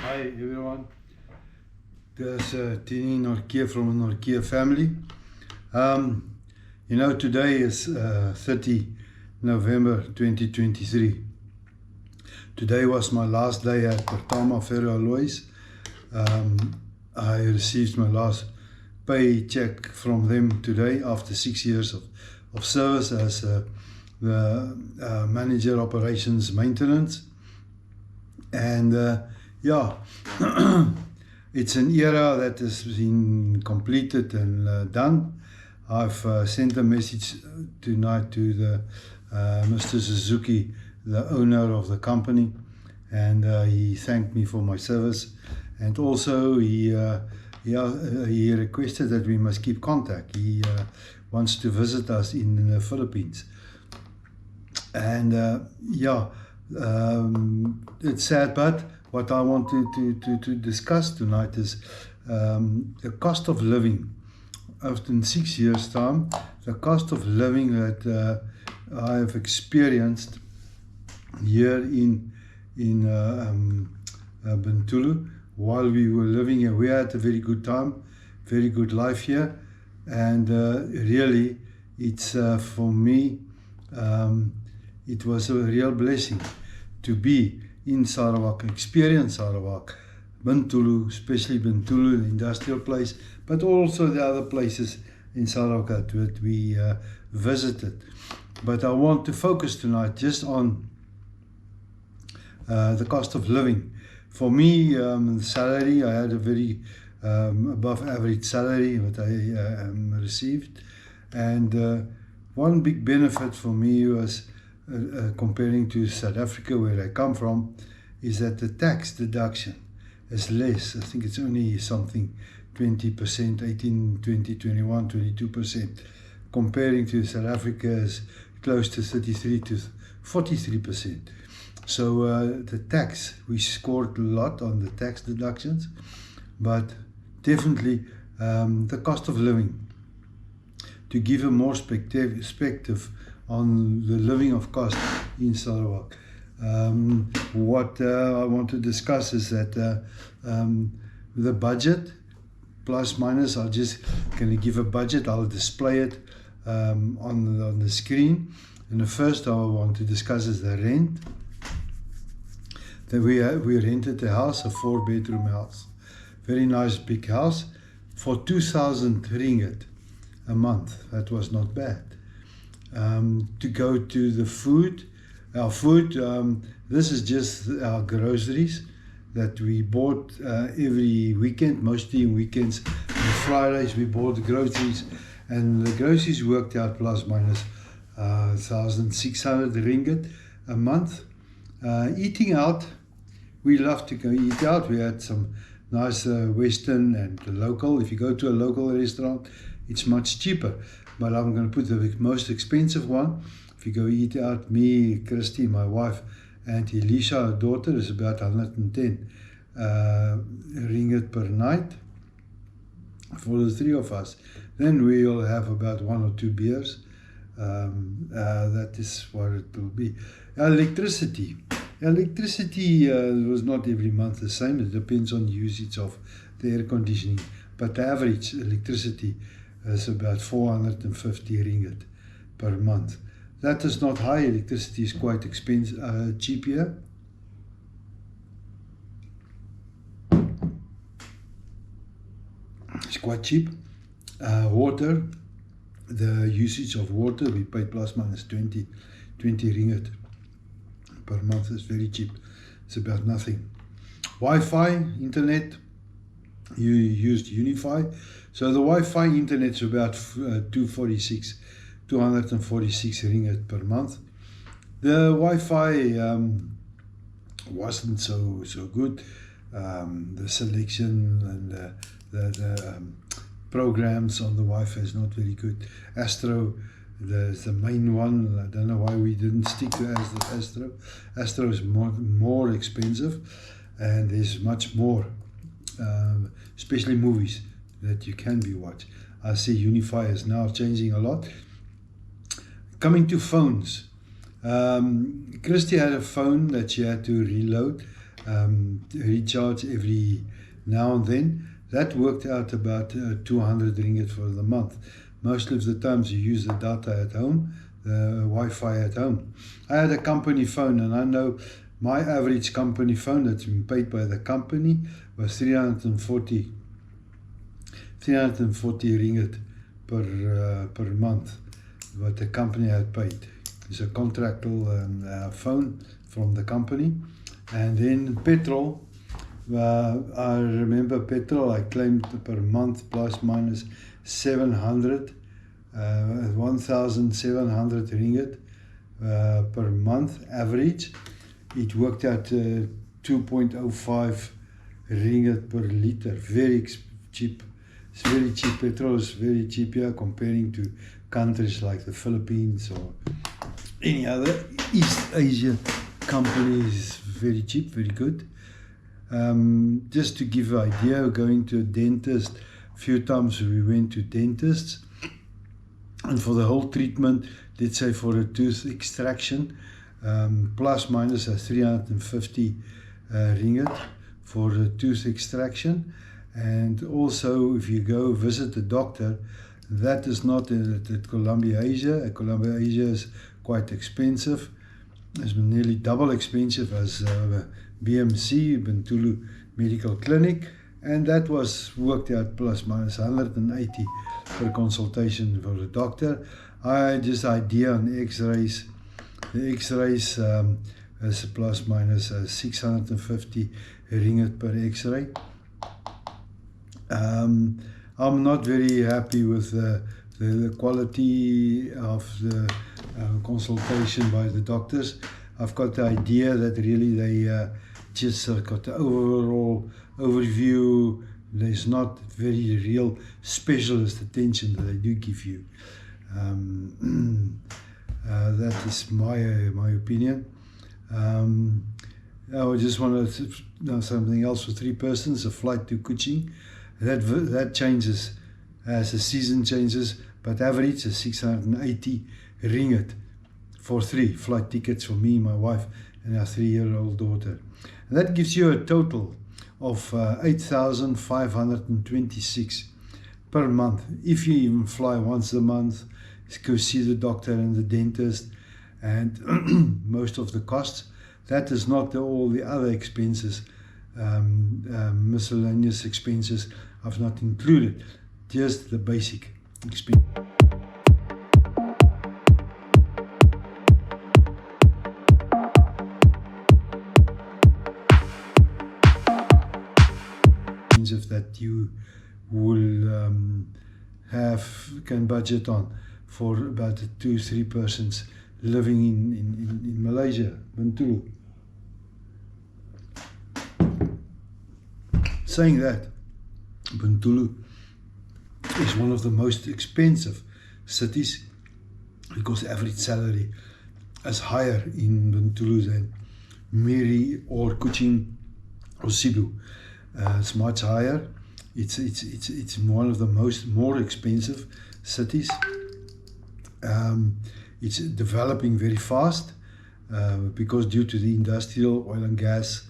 Hi everyone, there's Tini Nortje from the Nortje family. Today is 30 November 2023. Today was my last day at Pertama FerroAlloys. I received my last paycheck from them today after 6 years of service as the manager operations maintenance. And it's an era that has been completed and done. I've sent a message tonight to the Mr. Suzuki, the owner of the company, and he thanked me for my service, and also he requested that we must keep contact. He wants to visit us in the Philippines, and it's sad, but what I want to discuss tonight is the cost of living. After 6 years' time, the cost of living that I have experienced here in Bintulu while we were living here. We had a very good time, very good life here, and really, it's for me, it was a real blessing to be in Sarawak, experience Sarawak, Bintulu, especially Bintulu, the industrial place, but also the other places in Sarawak that we visited. But I want to focus tonight just on the cost of living. For me, the salary, I had a very above average salary that I received, and one big benefit for me was comparing to South Africa, where I come from, is that the tax deduction is less. I think it's only something 20%, 18, 20, 21, 22%. Comparing to South Africa is close to 33 to 43%. So the tax, we scored a lot on the tax deductions, but definitely the cost of living. To give a more perspective on the living of cost in Sarawak. What I want to discuss is that the budget, plus minus, I'm just going to give a budget, I'll display it on the screen. And the first I want to discuss is the rent. That we rented a house, a 4-bedroom house, very nice big house, for 2,000 ringgit a month. That was not bad. To go to the food, our food, this is just our groceries that we bought every weekend, mostly weekends. On Fridays we bought the groceries, and the groceries worked out plus minus 1,600 ringgit a month. Eating out, we love to go eat out. We had some nice Western and local. If you go to a local restaurant, it's much cheaper. But I'm going to put the most expensive one. If you go eat out, me, Christy, my wife, and Elisha, our daughter, is about 110 ringgit per night for the three of us. Then we'll have about 1 or 2 beers. That is what it will be. Electricity. Electricity was not every month the same. It depends on the usage of the air conditioning. But the average electricity is about 450 ringgit per month. That is not high. Electricity is quite expensive, cheap here. It's quite cheap. Water, the usage of water, we pay plus minus 20 ringgit per month. Is very cheap. It's about nothing. Wi-Fi, internet, you used Unify. So the Wi-Fi internet is about 246 ringgit per month. The Wi-Fi wasn't so good. The selection and the programs on the Wi-Fi is not very good. Astro, the main one. I don't know why we didn't stick to Astro. Astro is more expensive, and there's much more, especially movies, that you can be watched. I see Unify is now changing a lot. Coming to phones, Christy had a phone that she had to reload. recharge every now and then. That worked out about 200 ringgit for the month. Most of the times you use the data at home, the Wi-Fi at home. I had a company phone, and I know my average company phone that's been paid by the company was 340 ringgit per month, what the company had paid. It's a contractual phone from the company. And then petrol, I remember petrol I claimed per month plus minus 1,700 ringgit per month average. It worked out 2.05 ringgit per liter. Very cheap. It's very cheap. Petrol is very cheap here comparing to countries like the Philippines or any other East Asia company. Is very cheap, very good. Just to give an idea, going to a dentist, a few times we went to dentists, and for the whole treatment, let's say for a tooth extraction, plus minus 350 ringgit for a tooth extraction. And also if you go visit a doctor, that is not at Columbia Asia. Columbia Asia is quite expensive. It's nearly double expensive as BMC, Bintulu Medical Clinic, and that was worked out plus minus 180 per consultation for the doctor. I had this idea on x-rays. The x-rays is plus minus 650 ringgit per x-ray. I'm not very happy with the quality of the consultation by the doctors. I've got the idea that really they just got the overall overview. There's not very real specialist attention that they do give you. That is my opinion. I just want to know something else for 3 persons, a flight to Kuching. That changes as the season changes, but average is 680 ringgit for 3 flight tickets for me, my wife, and our 3-year-old daughter. And that gives you a total of 8,526 per month. If you even fly once a month, go see the doctor and the dentist, and most of the costs. That is not all the other expenses, miscellaneous expenses I've not included, just the basic expense. That you will can budget on for about 2-3 persons living in Malaysia, Bintulu. Saying that, Bintulu is one of the most expensive cities because the average salary is higher in Bintulu than Miri or Kuching or Cebu. It's much higher. It's one of the more expensive cities. It's developing very fast because due to the industrial oil and gas,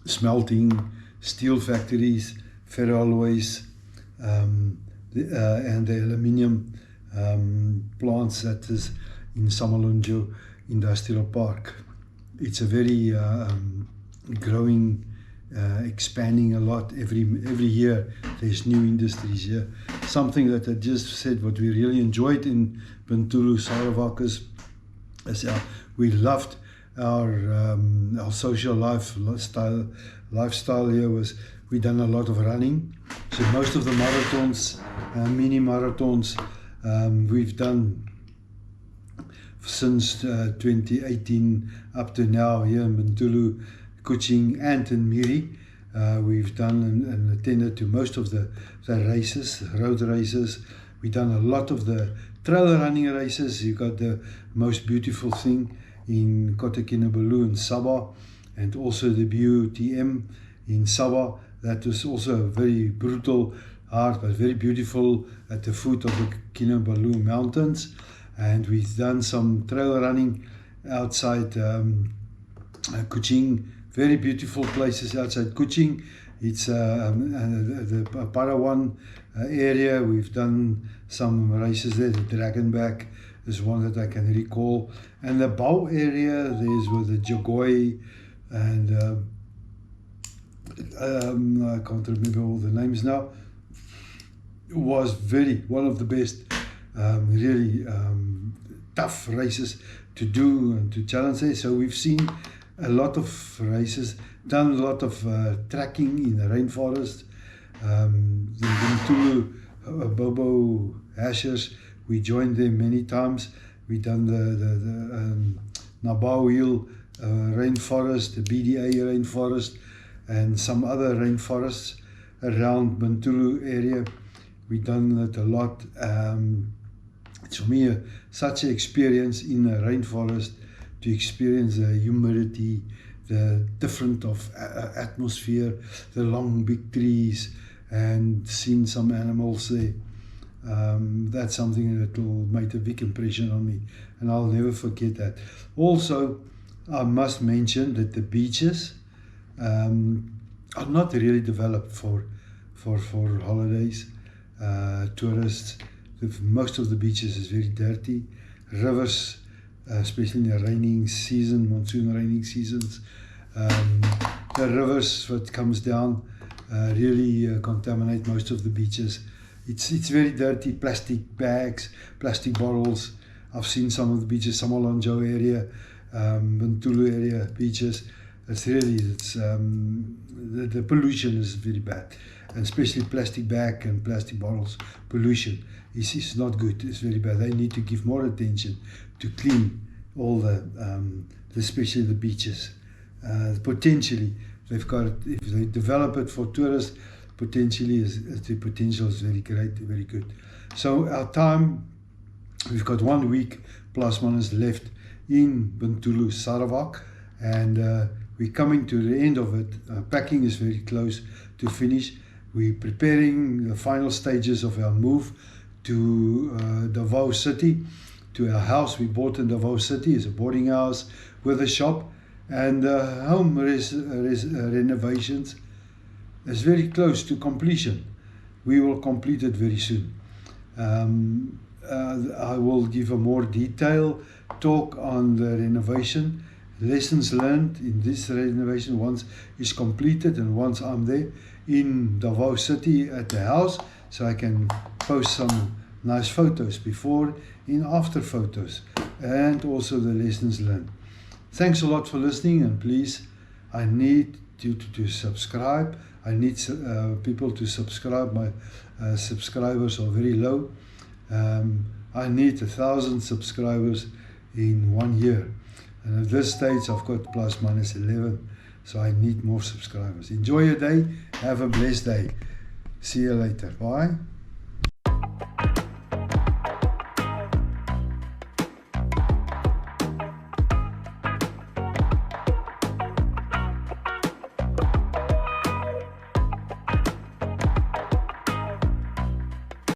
smelting, steel factories, FerroAlloys, and the aluminium plants that is in Samalunjo Industrial Park. It's a very growing, expanding a lot. Every year there's new industries here. Something that I just said, what we really enjoyed in Bintulu, Sarawak is we loved our social lifestyle here. Was we done a lot of running. So most of the marathons, mini marathons, we've done since 2018 up to now here in Bintulu, Kuching and in Miri. We've done and attended to most of the races, road races. We've done a lot of the trail running races. You got the most beautiful thing in Kota Kinabalu in Sabah, and also the BUTM in Sabah. That was also very brutal, hard, but very beautiful at the foot of the Kinabalu mountains. And we've done some trail running outside Kuching very beautiful places outside Kuching. It's the Parawan area. We've done some races there. The Dragonback is one that I can recall. And the Bau area, there's with the Jagoi and I can't remember all the names now. It was one of the best, really tough races to do and to challenge there. So we've seen a lot of races, done a lot of trekking in the rainforest. The Bintulu Bobo hashers, we joined them many times. We done the Nabao Hill rainforest, the BDA rainforest, and some other rainforests around Bintulu area. We done it a lot. It's for me such an experience in a rainforest to experience the humidity, the different of atmosphere, the long big trees, and seeing some animals there. That's something that will make a big impression on me, and I'll never forget that. Also, I must mention that the beaches are not really developed for holidays, tourists. Most of the beaches is very dirty. Rivers, especially in the raining season, monsoon raining seasons, the rivers that comes down really contaminate most of the beaches. It's very dirty. Plastic bags, plastic bottles. I've seen some of the beaches, Samalanjo area, Bintulu area beaches. It's really, the pollution is very bad, and especially plastic bag and plastic bottles pollution is not good. It's very bad. They need to give more attention to clean all especially the beaches. Potentially, they've got, if they develop it for tourists, potentially the potential is very great, very good. So our time, we've got 1 week plus minus left in Bintulu, Sarawak, and we're coming to the end of it. Packing is very close to finish. We're preparing the final stages of our move to Davao City, to our house we bought in Davao City. It's a boarding house with a shop, and home renovations is very close to completion. We will complete it very soon. I will give a more detailed talk on the renovation, lessons learned in this renovation once it's completed, and once I'm there in Davao City at the house, so I can post some nice photos, before and after photos, and also the lessons learned. Thanks a lot for listening, and please, I need you to subscribe. I need people to subscribe. My subscribers are very low. I need 1,000 subscribers in 1 year, and at this stage I've got plus minus 11, so I need more subscribers. Enjoy your day. Have a blessed day. See you later. Bye.